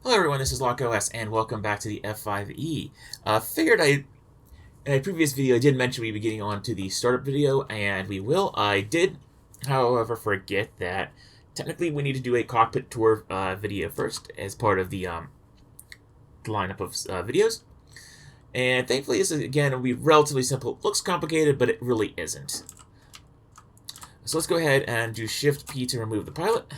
Hello everyone, this is LockOS, and welcome back to the F5E. In a previous video I did mention we'd be getting on to the startup video, and we will. I did, however, forget that technically we need to do a Cockpit Tour video first as part of the lineup of videos. And thankfully this, again, will be relatively simple. It looks complicated, but it really isn't. So let's go ahead and do Shift-P to remove the pilot.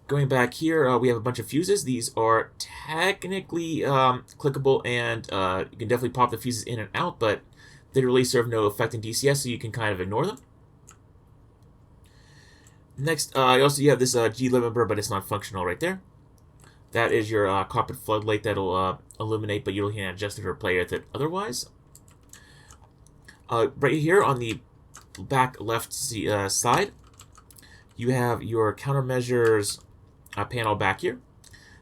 Going back here, we have a bunch of fuses. These are technically clickable, and you can definitely pop the fuses in and out, but they really serve no effect in DCS, so you can kind of ignore them. Next, also you have this G limiter, but it's not functional right there. That is your cockpit floodlight that'll illuminate, but you can't adjust it or play with it otherwise. Right here on the back left side, you have your countermeasures panel back here.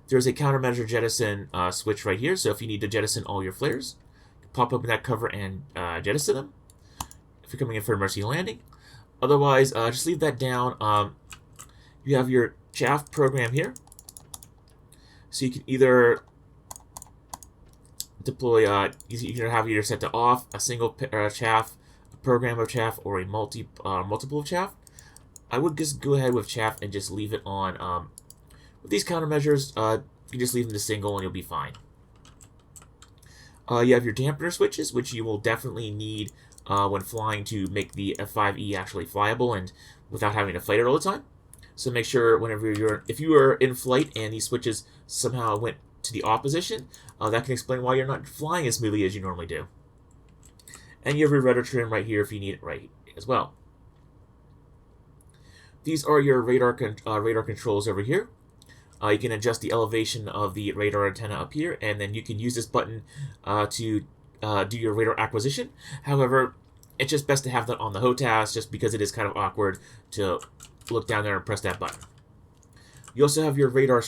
There's a countermeasure jettison switch right here, so if you need to jettison all your flares, pop open that cover and jettison them if you're coming in for emergency landing. Otherwise, just leave that down. You have your chaff program here, so you can either deploy, you can have either set to off, a single chaff, a program of chaff, or a multiple of chaff. I would just go ahead with chaff and just leave it on. With these countermeasures, you can just leave them to single and you'll be fine. You have your dampener switches, which you will definitely need when flying to make the F5E actually flyable and without having to fight it all the time. So make sure if you are in flight and these switches somehow went to the opposition, that can explain why you're not flying as smoothly as you normally do. And you have your rudder trim right here if you need it right as well. These are your radar controls over here. You can adjust the elevation of the radar antenna up here, and then you can use this button to do your radar acquisition. However, it's just best to have that on the HOTAS just because it is kind of awkward to look down there and press that button. You also have your radar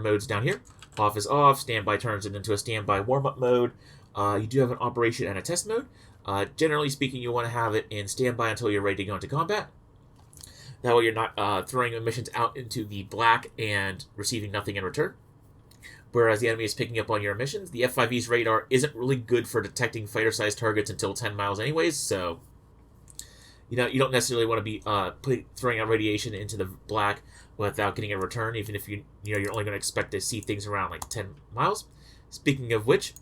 modes down here. Off is off, standby turns it into a standby warm-up mode. You do have an operation and a test mode. Generally speaking, you want to have it in standby until you're ready to go into combat. That way you're not throwing emissions out into the black and receiving nothing in return. Whereas the enemy is picking up on your emissions. The F5E's radar isn't really good for detecting fighter-sized targets until 10 miles anyways, so you don't necessarily want to be throwing out radiation into the black without getting a return, even if you're only going to expect to see things around like 10 miles. Speaking of which,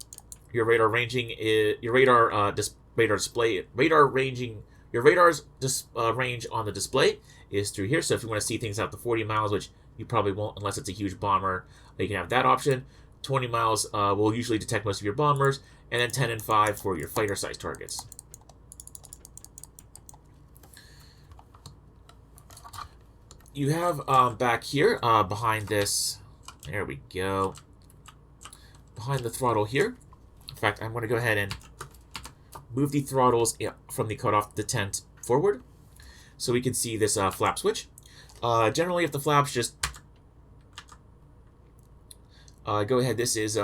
your radar ranging is your radar's range on the display is through here. So if you want to see things out to 40 miles, which you probably won't unless it's a huge bomber, you can have that option. 20 miles will usually detect most of your bombers, and then 10 and 5 for your fighter-sized targets. You have back here behind this, there we go, behind the throttle here. In fact, I'm going to go ahead and move the throttles from the cutoff detent forward so we can see this flap switch. Generally, if the flaps just go ahead, this is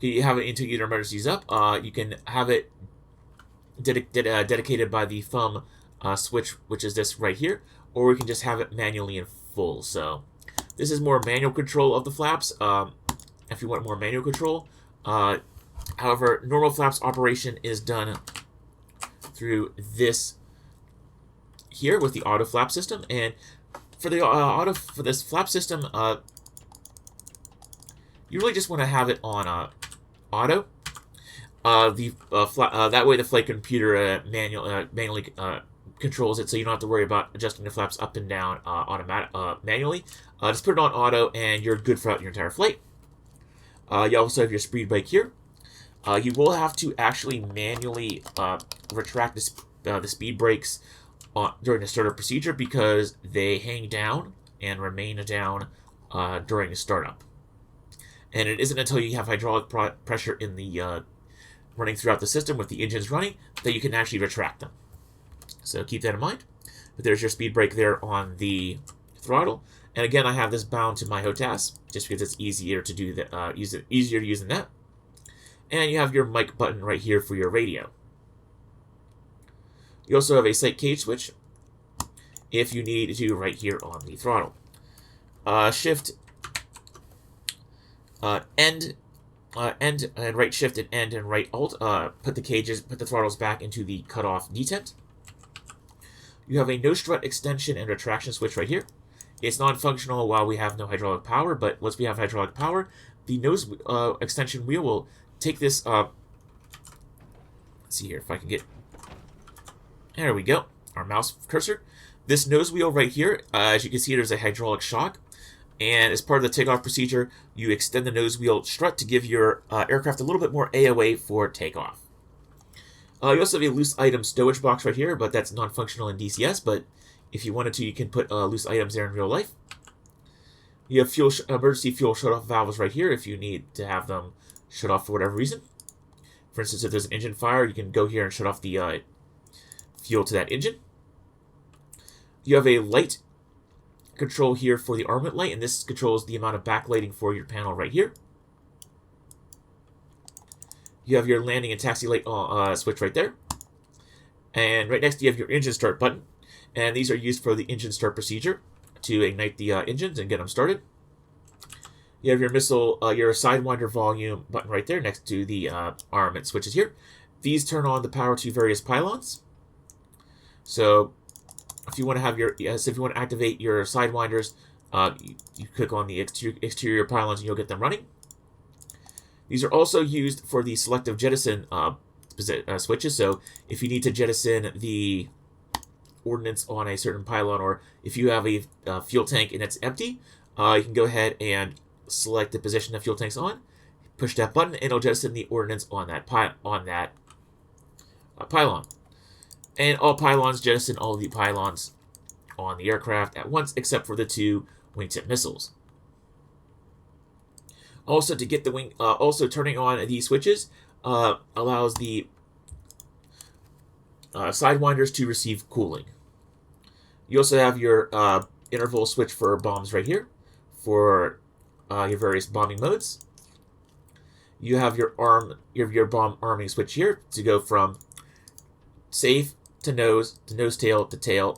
you have it into either emergencies up. You can have it dedicated by the thumb switch, which is this right here, or we can just have it manually in full. So this is more manual control of the flaps. If you want more manual control. However, normal flaps operation is done through this here with the auto flap system, and for the for this flap system, you really just want to have it on auto. That way the flight computer manually controls it, so you don't have to worry about adjusting the flaps up and down manually. Just put it on auto, and you're good throughout your entire flight. You also have your speed brake here. You will have to actually manually retract the speed brakes during the startup procedure because they hang down and remain down during the startup. And it isn't until you have hydraulic pressure in the running throughout the system with the engines running that you can actually retract them. So keep that in mind. But there's your speed brake there on the throttle. And again, I have this bound to my HOTAS just because it's easier to do that. Easier to use than that. And you have your mic button right here for your radio. You also have a sight cage switch if you need to right here on the throttle. shift, end, end and right shift and end and right alt. Put the throttles back into the cutoff detent. You have a no strut extension and retraction switch right here. It's non-functional while we have no hydraulic power, but once we have hydraulic power, the nose extension wheel will take this. Let's see here if I can get. There we go. Our mouse cursor. This nose wheel right here, as you can see, there's a hydraulic shock. And as part of the takeoff procedure, you extend the nose wheel strut to give your aircraft a little bit more AOA for takeoff. You also have a loose item stowage box right here, but that's non-functional in DCS. But if you wanted to, you can put loose items there in real life. You have emergency fuel shut-off valves right here if you need to have them shut off for whatever reason. For instance, if there's an engine fire, you can go here and shut off the fuel to that engine. You have a light control here for the armament light, and this controls the amount of backlighting for your panel right here. You have your landing and taxi light switch right there. And right next you have your engine start button. And these are used for the engine start procedure to ignite the engines and get them started. You have your your Sidewinder volume button right there next to the armament switches here. These turn on the power to various pylons. So if you want to have if you want to activate your Sidewinders, you click on the exterior pylons and you'll get them running. These are also used for the selective jettison switches. So if you need to jettison the ordnance on a certain pylon, or if you have a fuel tank and it's empty, you can go ahead and select the position the fuel tank's on, push that button, and it'll jettison the ordnance on that pylon. And all pylons jettison all of the pylons on the aircraft at once, except for the 2 wingtip missiles. Also, to get the turning on these switches allows the Sidewinders to receive cooling. You also have your interval switch for bombs right here for your various bombing modes. You have your bomb arming switch here to go from safe to nose tail to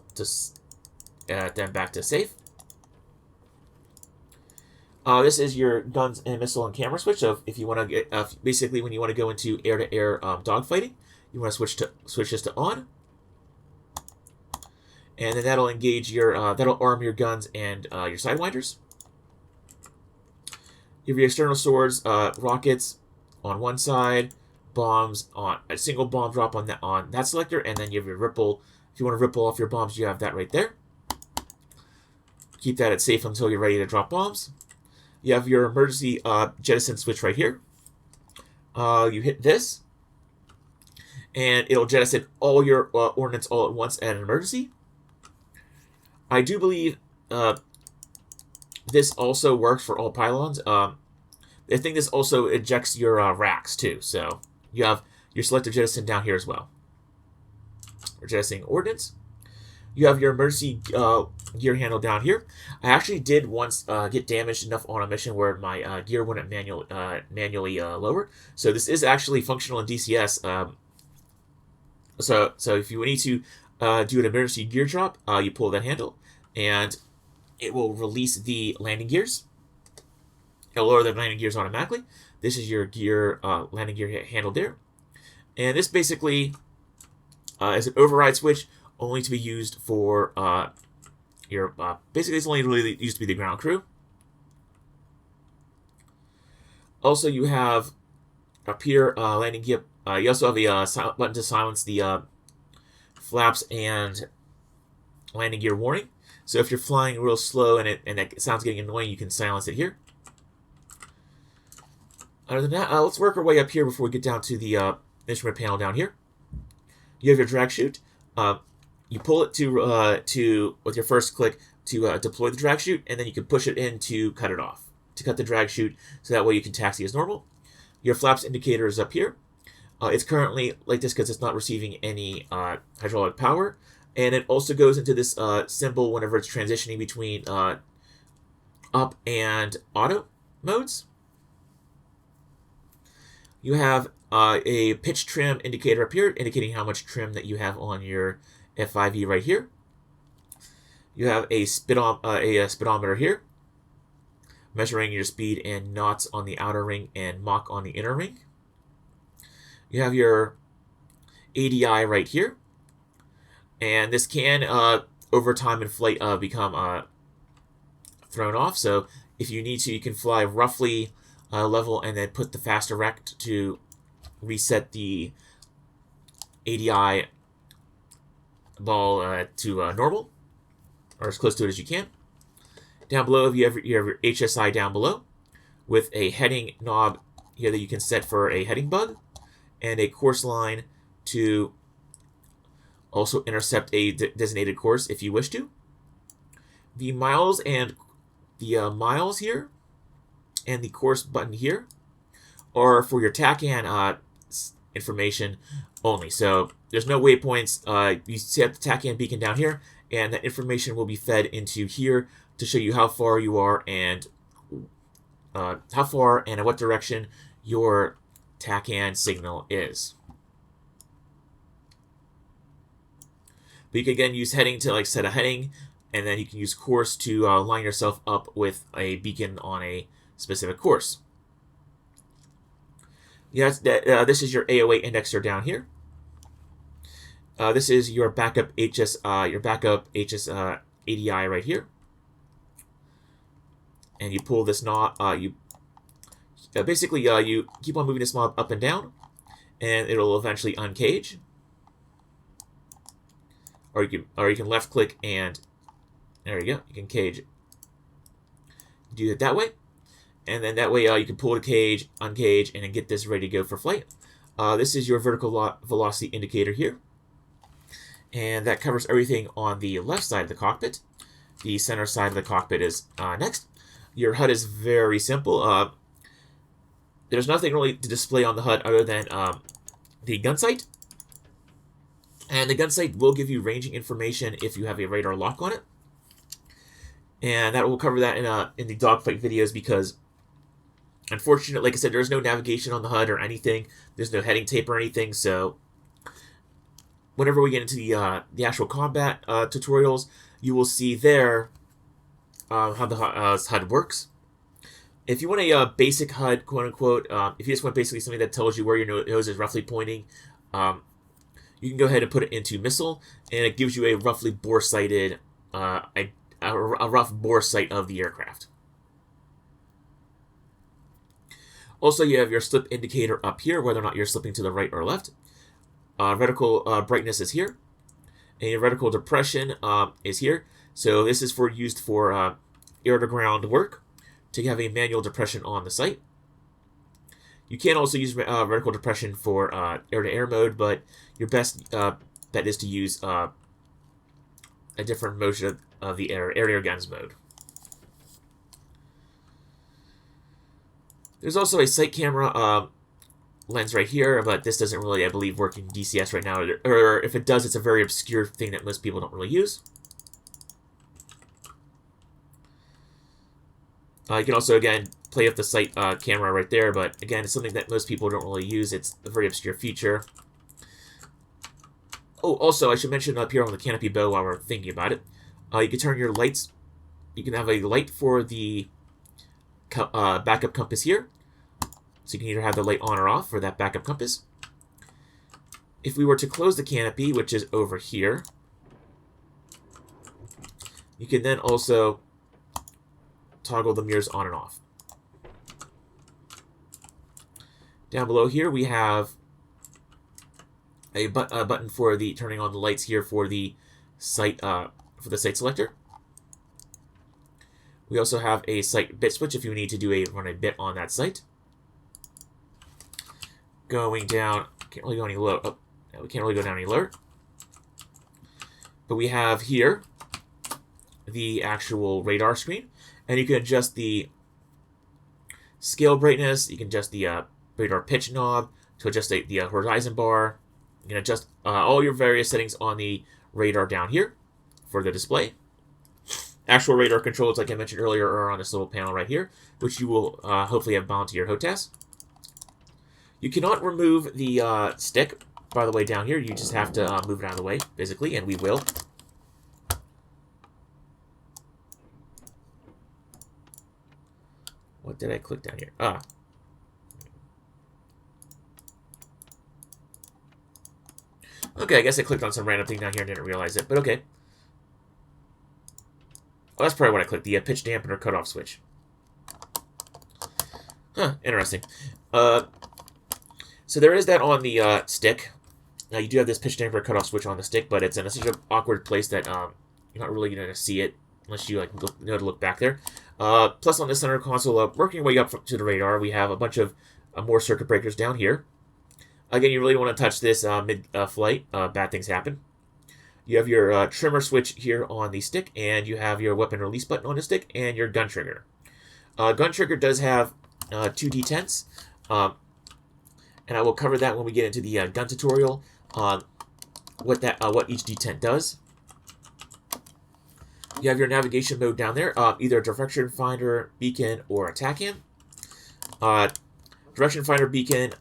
then back to safe. This is your guns and missile and camera switch. So if you want to get basically when you want to go into air-to-air dogfighting, you want to switch this to on, and then that'll engage that'll arm your guns and your Sidewinders. You have your external swords, rockets on one side, bombs on a single bomb drop on that selector, and then you have your ripple. If you want to ripple off your bombs, you have that right there. Keep that at safe until you're ready to drop bombs. You have your emergency jettison switch right here. You hit this, and it'll jettison all your ordnance all at once at an emergency. I do believe this also works for all pylons. I think this also ejects your racks too. So you have your selective jettison down here as well. We're jettisoning ordnance. You have your emergency gear handle down here. I actually did once get damaged enough on a mission where my gear wouldn't manually lower. So this is actually functional in DCS. So if you need to do an emergency gear drop, you pull that handle, and it will release the landing gears. It'll lower the landing gears automatically. This is your landing gear handle there. And this basically is an override switch, only to be used for basically it's only really used to be the ground crew. Also, you have up here landing gear. You also have a button to silence the flaps and landing gear warning. So if you're flying real slow and it sounds getting annoying, you can silence it here. Other than that, let's work our way up here before we get down to the instrument panel down here. You have your drag chute. You pull it to with your first click to deploy the drag chute, and then you can push it in to cut it off, to cut the drag chute, so that way you can taxi as normal. Your flaps indicator is up here. It's currently like this because it's not receiving any hydraulic power, and it also goes into this symbol whenever it's transitioning between up and auto modes. You have a pitch trim indicator up here, indicating how much trim that you have on your F5E right here. You have a speedometer here, measuring your speed and knots on the outer ring and Mach on the inner ring. You have your ADI right here, and this can, over time in flight, become thrown off. So if you need to, you can fly roughly level and then put the fast direct to reset the ADI ball to normal, or as close to it as you can. Down below, you have your HSI down below with a heading knob here that you can set for a heading bug, and a course line to also intercept a designated course if you wish to. The miles and the miles here and the course button here are for your TACAN information only. So there's no waypoints. You set the TACAN beacon down here, and that information will be fed into here to show you how far you are and in what direction your TACAN signal is. But you can again use heading to set a heading, and then you can use course to line yourself up with a beacon on a specific course. Yes, this is your AOA indexer down here. This is your backup HS ADI right here. And you pull this knob. You keep on moving this knob up and down, and it'll eventually uncage. Or you can left click and there you go. You can cage. Do it that way, and then that way you can pull the cage, uncage, and then get this ready to go for flight. This is your vertical velocity indicator here, and that covers everything on the left side of the cockpit. The center side of the cockpit is next. Your HUD is very simple. There's nothing really to display on the HUD other than the gun sight. And the gun sight will give you ranging information if you have a radar lock on it. And that will cover that in the dogfight videos, because unfortunately, like I said, there's no navigation on the HUD or anything. There's no heading tape or anything. So whenever we get into the actual combat tutorials, you will see there how the HUD works. If you want a basic HUD, quote unquote, if you just want basically something that tells you where your nose is roughly pointing, you can go ahead and put it into missile, and it gives you a roughly bore-sighted, a rough bore sight of the aircraft. Also, you have your slip indicator up here, whether or not you're slipping to the right or left. Reticle brightness is here, and your reticle depression is here. So this is used for air-to-ground work, to have a manual depression on the site. You can also use reticle depression for air-to-air mode, but your best bet is to use a different motion of the air-to-air guns mode. There's also a sight camera lens right here, but this doesn't really, I believe, work in DCS right now. Or if it does, it's a very obscure thing that most people don't really use. You can also, again, play with the sight camera right there, but again, it's something that most people don't really use. It's a very obscure feature. Oh, also, I should mention up here on the canopy bow while we're thinking about it, you can turn your lights. You can have a light for the backup compass here. So you can either have the light on or off for that backup compass. If we were to close the canopy, which is over here, you can then also toggle the mirrors on and off. Down below here, we have a button for the turning on the lights here for the sight selector. We also have a sight bit switch if you need to run a bit on that sight. Going down, can't really go any lower. Oh, no, we can't really go down any lower. But we have here the actual radar screen, and you can adjust the scale brightness. You can adjust the radar pitch knob to adjust the horizon bar. You can adjust all your various settings on the radar down here for the display. Actual radar controls, like I mentioned earlier, are on this little panel right here, which you will hopefully have bound to your HOTAS. You cannot remove the stick, by the way, down here. You just have to move it out of the way, physically, and we will. What did I click down here? Ah. Okay, I guess I clicked on some random thing down here and didn't realize it, but okay. Oh, that's probably what I clicked, the pitch dampener cutoff switch. Huh, interesting. So there is that on the stick. Now, you do have this pitch dampener cutoff switch on the stick, but it's in such an awkward place that you're not really going to see it unless you know to look back there. Plus, on the center console, working way up to the radar, we have a bunch of more circuit breakers down here. Again, you really want to touch this mid-flight. Bad things happen. You have your trimmer switch here on the stick, and you have your weapon release button on the stick, and your gun trigger. Gun trigger does have 2 detents, and I will cover that when we get into the gun tutorial on what each detent does. You have your navigation mode down there, either direction finder, beacon, or TACAN. Direction finder beacon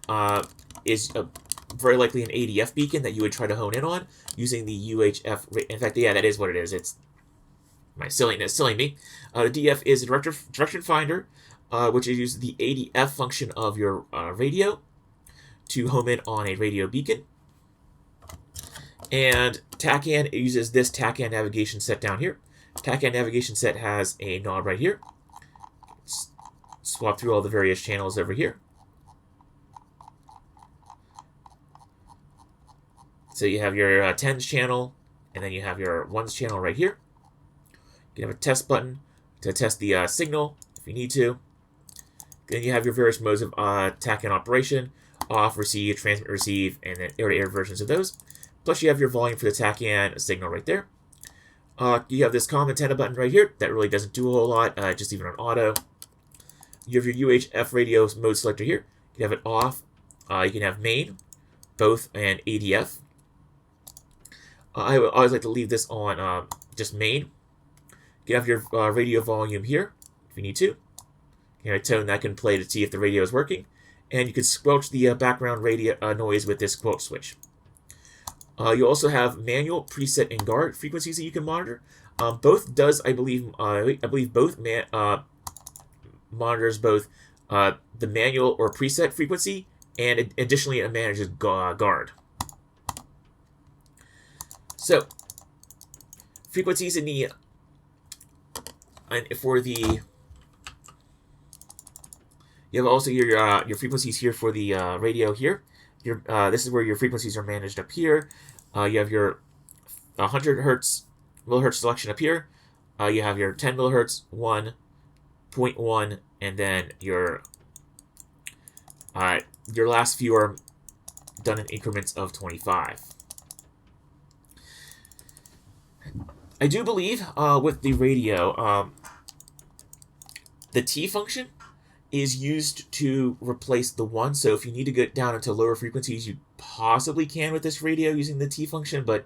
is very likely an ADF beacon that you would try to hone in on using the UHF. In fact, yeah, that is what it is. It's my silliness silly me. The DF is a direction finder, which is uses the ADF function of your radio to home in on a radio beacon. And TACAN uses this TACAN navigation set down here. TACAN navigation set has a knob right here. Swap through all the various channels over here. So you have your 10s channel, and then you have your 1s channel right here. You have a test button to test the signal if you need to. Then you have your various modes of TACAN operation: off, receive, transmit, receive, and then air-to-air versions of those. Plus you have your volume for the TACAN signal right there. You have this comm antenna button right here that really doesn't do a whole lot, just even on auto. You have your UHF radio mode selector here. You can have it off. You can have main, both, and ADF. I would always like to leave this on just main. You have your radio volume here if you need to. You have a tone that can play to see if the radio is working. And you can squelch the background radio noise with this squelch switch. You also have manual, preset, and guard frequencies that you can monitor. Both does, I believe both monitors both the manual or preset frequency, and additionally it manages guard. So, frequencies in the you have also your frequencies here for the radio here. This is where your frequencies are managed up here. You have your 100 millihertz selection up here. You have your 10 millihertz, 1, 0.1, and then your last few are done in increments of 25. I do believe with the radio, the T function is used to replace the 1. So if you need to get down into lower frequencies, you possibly can with this radio using the T function. But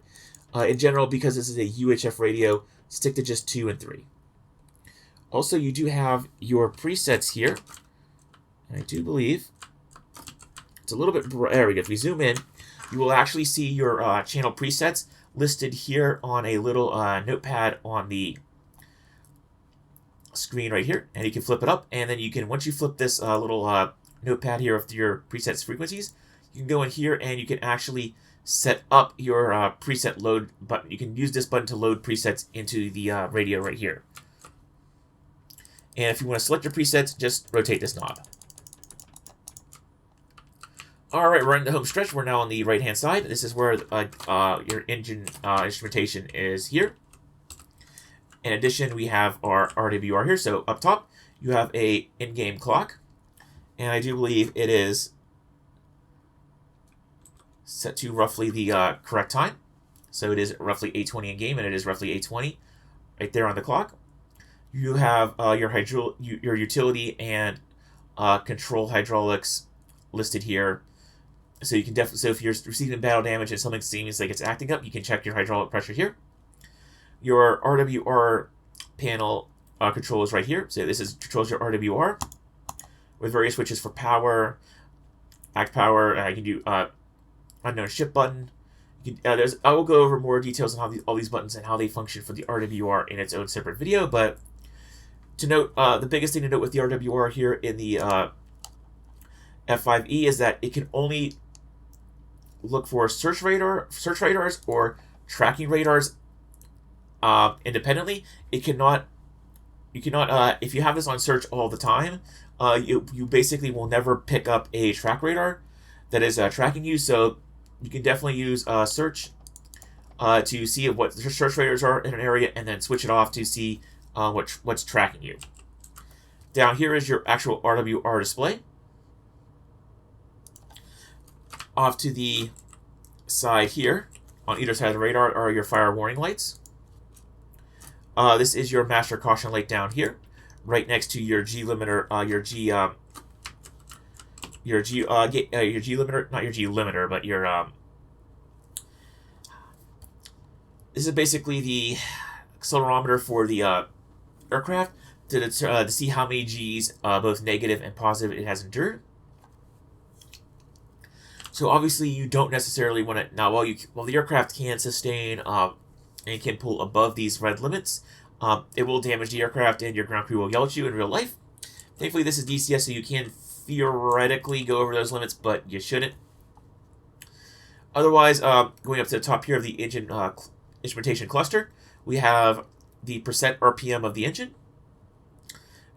in general, because this is a UHF radio, stick to just 2 and 3. Also, you do have your presets here. And I do believe it's a little bit bright. There we go. If we zoom in, you will actually see your channel presets listed here on a little notepad on the screen right here, and you can flip it up, and then you can, once you flip this little notepad here of your presets frequencies, you can go in here and you can actually set up your preset load button. You can use this button to load presets into the radio right here. And if you want to select your presets, just rotate this knob. Alright, we're in the home stretch. We're now on the right-hand side. This is where your engine instrumentation is here. In addition, we have our RWR here. So up top, you have a in-game clock. And I do believe it is set to roughly the correct time. So it is roughly 8:20 in-game, and it is roughly 8:20 right there on the clock. You have your utility and control hydraulics listed here. So you can so if you're receiving battle damage and something seems like it's acting up, you can check your hydraulic pressure here. Your RWR panel controls right here. So this controls your RWR with various switches for power, act power. You can do unknown ship button. You can, I will go over more details on how all these buttons and how they function for the RWR in its own separate video. But To note, the biggest thing to note with the RWR here in the F5E is that it can only look for search radars or tracking radars independently. It cannot. You cannot. If you have this on search all the time, you basically will never pick up a track radar that is tracking you. So you can definitely use search to see what the search radars are in an area, and then switch it off to see what's tracking you. Down here is your actual RWR display. Off to the side here, on either side of the radar, are your fire warning lights. This is your master caution light down here, right next to your G limiter, your G limiter, not your G limiter, but your this is basically the accelerometer for the aircraft to see how many G's, both negative and positive, it has endured. So obviously you don't necessarily want to, now while the aircraft can sustain and can pull above these red limits, it will damage the aircraft and your ground crew will yell at you in real life. Thankfully this is DCS, so you can theoretically go over those limits, but you shouldn't. Otherwise, going up to the top here of the engine instrumentation cluster, we have the percent RPM of the engine.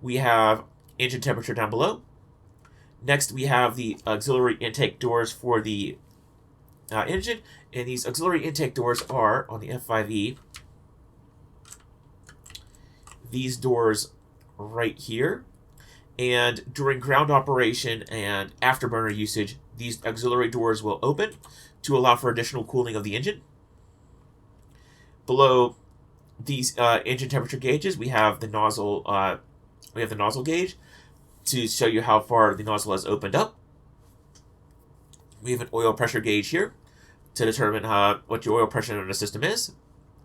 We have engine temperature down below. Next, we have the auxiliary intake doors for the engine, and these auxiliary intake doors are, on the F5E, these doors right here. And during ground operation and afterburner usage, these auxiliary doors will open to allow for additional cooling of the engine. Below these engine temperature gauges, we have the nozzle. We have the nozzle gauge to show you how far the nozzle has opened up. We have an oil pressure gauge here to determine what your oil pressure in the system is.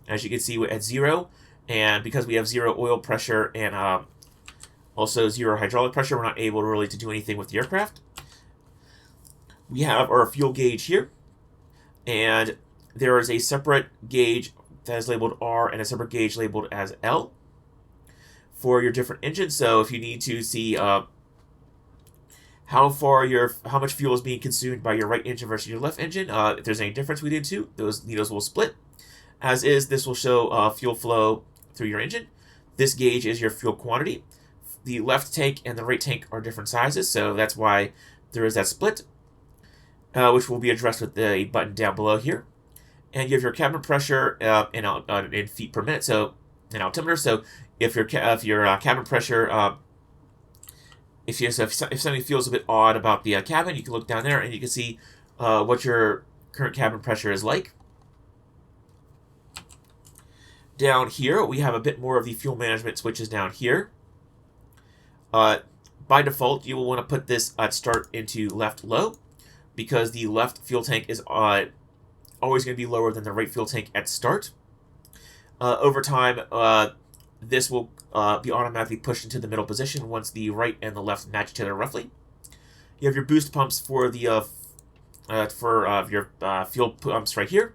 As you can see, we're at 0, and because we have 0 oil pressure and also 0 hydraulic pressure, we're not able really to do anything with the aircraft. We have our fuel gauge here, and there is a separate gauge that is labeled R and a separate gauge labeled as L for your different engines. So if you need to see how much fuel is being consumed by your right engine versus your left engine, if there's any difference between the two, those needles will split. As is, this will show fuel flow through your engine. This gauge is your fuel quantity. The left tank and the right tank are different sizes, so that's why there is that split, which will be addressed with the button down below here. And you have your cabin pressure in feet per minute, so an altimeter. So if your cabin pressure, if something feels a bit odd about the cabin, you can look down there and you can see what your current cabin pressure is like. Down here, we have a bit more of the fuel management switches down here. By default, you will want to put this at start into left low, because the left fuel tank is always going to be lower than the right fuel tank at start. Over time, this will be automatically pushed into the middle position once the right and the left match each other roughly. You have your boost pumps for the your fuel pumps right here,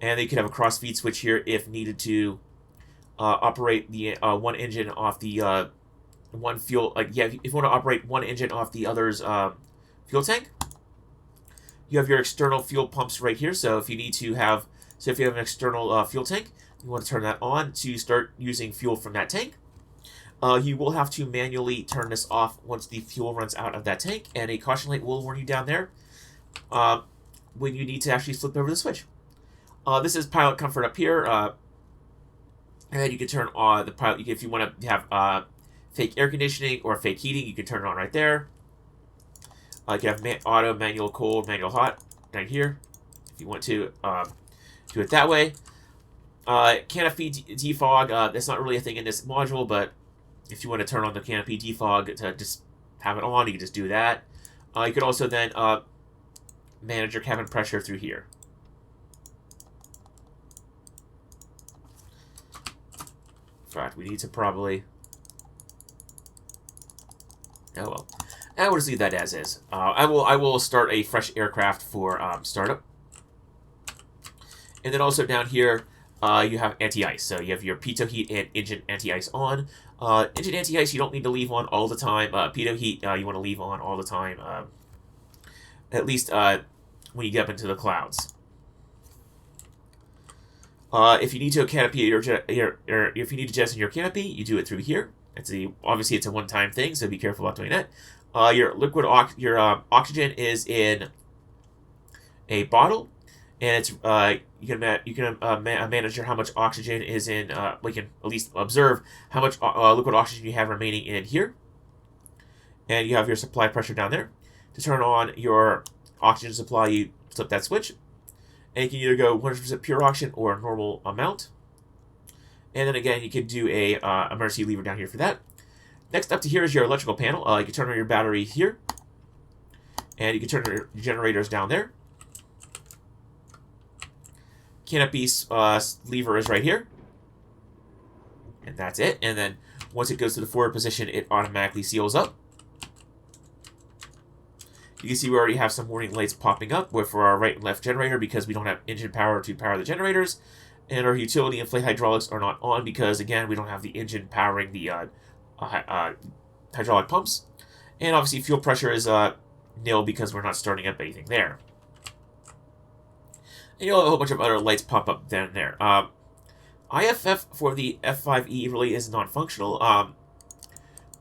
and then you can have a cross feed switch here if needed to operate the one engine off the one fuel. If you want to operate one engine off the other's fuel tank. You have your external fuel pumps right here. So if you need to have, if you have an external fuel tank, you want to turn that on to start using fuel from that tank. You will have to manually turn this off once the fuel runs out of that tank, and a caution light will warn you down there when you need to actually flip over the switch. This is pilot comfort up here, and you can turn on the pilot. If you want to have fake air conditioning or fake heating, you can turn it on right there. You can have auto, manual cold, manual hot down here if you want to do it that way. Canopy defog, that's not really a thing in this module, but if you want to turn on the canopy defog to just have it on, you can just do that. You could also then manage your cabin pressure through here. In fact, we need to probably... Oh well. I will just leave that as is. I will start a fresh aircraft for startup. And then also down here, you have anti-ice. So you have your pitot heat and engine anti-ice on. Engine anti-ice you don't need to leave on all the time. Pitot heat you want to leave on all the time, at least when you get up into the clouds. If you need to canopy if you need to jettison your canopy, you do it through here. Obviously it's a one-time thing, so be careful about doing that. Your oxygen is in a bottle, and it's you can manage how much oxygen is in. We can at least observe how much liquid oxygen you have remaining in here, and you have your supply pressure down there. To turn on your oxygen supply, you flip that switch, and you can either go 100% pure oxygen or normal amount. And then again, you can do a emergency lever down here for that. Next up to here is your electrical panel. You can turn on your battery here, and you can turn your generators down there. Canopy lever is right here, and that's it. And then once it goes to the forward position, it automatically seals up. You can see we already have some warning lights popping up for our right and left generator because we don't have engine power to power the generators. And our utility and flight hydraulics are not on because, again, we don't have the engine powering the hydraulic pumps. And obviously fuel pressure is nil because we're not starting up anything there. And you'll have a whole bunch of other lights pop up down there. IFF for the F5E really is non-functional.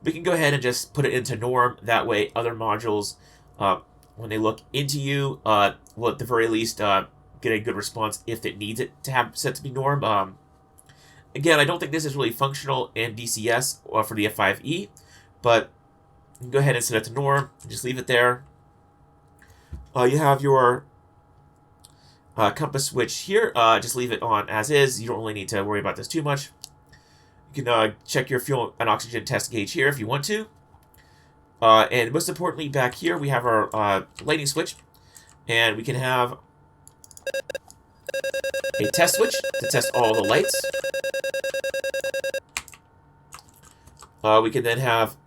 We can go ahead and just put it into norm. That way other modules, when they look into you, will at the very least get a good response if it needs it to have set to be norm. Again, I don't think this is really functional in DCS or for the F5E, but you can go ahead and set it to norm and just leave it there. You have your compass switch here. Just leave it on as is. You don't really need to worry about this too much. You can check your fuel and oxygen test gauge here if you want to. And most importantly, back here we have our lighting switch, and we can have a test switch to test all the lights. We can then have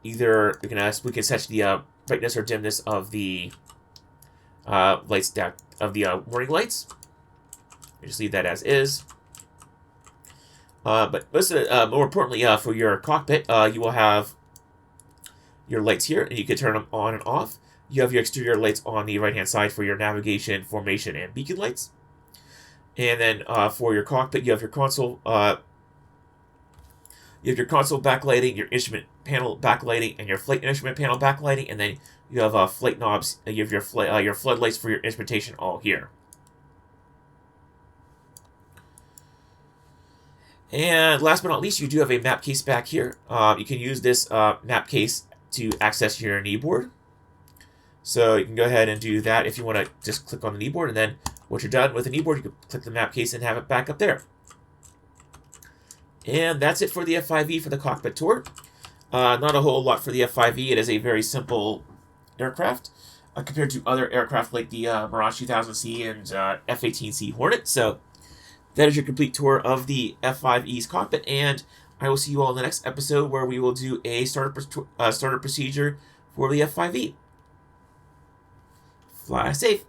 either we can set the brightness or dimness of the lights down of the warning lights. Just leave that as is. But most of the, more importantly, for your cockpit, you will have your lights here, and you can turn them on and off. You have your exterior lights on the right-hand side for your navigation, formation, and beacon lights. And then for your cockpit, you have your console. You have your console backlighting, your instrument panel backlighting, and your flight instrument panel backlighting. And then you have flight knobs. You have your floodlights for your instrumentation all here. And last but not least, you do have a map case back here. You can use this map case to access your kneeboard. So you can go ahead and do that if you want to just click on the kneeboard, and then once you're done with the kneeboard, you can click the map case and have it back up there. And that's it for the F5E for the Cockpit Tour. Not a whole lot for the F5E. It is a very simple aircraft compared to other aircraft like the Mirage 2000C and F-18C Hornet. So that is your complete tour of the F5E's cockpit, and I will see you all in the next episode where we will do a starter procedure for the F5E. Fly safe.